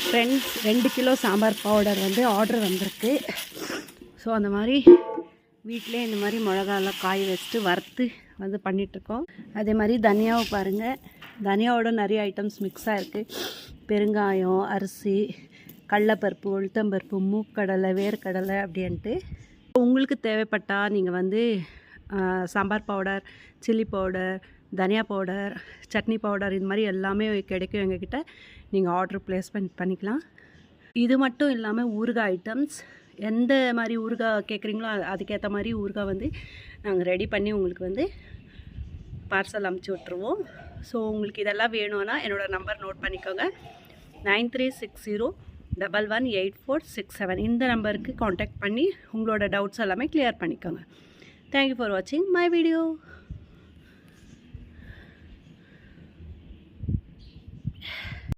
Friends 2 kilo sambar powder வந்து order வந்திருக்கு. So அந்த மாதிரி வீட்டிலே இந்த மாதிரி மிளகாலாம் காய வச்சுட்டு வறுத்து வந்து பண்ணிகிட்ருக்கோம். அதே மாதிரி தனியாவை பாருங்கள், தனியாவோட நிறைய ஐட்டம்ஸ் மிக்ஸாக இருக்குது. பெருங்காயம், அரிசி, கடலைப்பருப்பு, உளுத்தம்பருப்பு, மூக்கடலை, வேர்க்கடலை அப்படின்ட்டு. உங்களுக்கு தேவைப்பட்டால் நீங்கள் வந்து சாம்பார் பவுடர், சில்லி பவுடர், தனியா பவுடர், சட்னி பவுடர் இது மாதிரி எல்லாமே கிடைக்கும் எங்ககிட்ட. நீங்கள் ஆர்டர் ப்ளேஸ்மெண்ட் பண்ணிக்கலாம். இது மட்டும் இல்லாமல் ஊறுகாய் ஐட்டம்ஸ், எந்த மாதிரி ஊறுகாய் கேட்குறீங்களோ அதுக்கேற்ற மாதிரி ஊறுகாய் வந்து நாங்கள் ரெடி பண்ணி உங்களுக்கு வந்து பார்சல் அமுச்சு விட்ருவோம். ஸோ உங்களுக்கு இதெல்லாம் வேணும்னா என்னோடய நம்பர் நோட் பண்ணிக்கோங்க. 9360118467 இந்த நம்பருக்கு காண்டாக்ட் பண்ணி உங்களோட டவுட்ஸ் எல்லாமே கிளியர் பண்ணிக்கோங்க. தேங்க்யூ ஃபார் வாட்சிங் மை வீடியோ.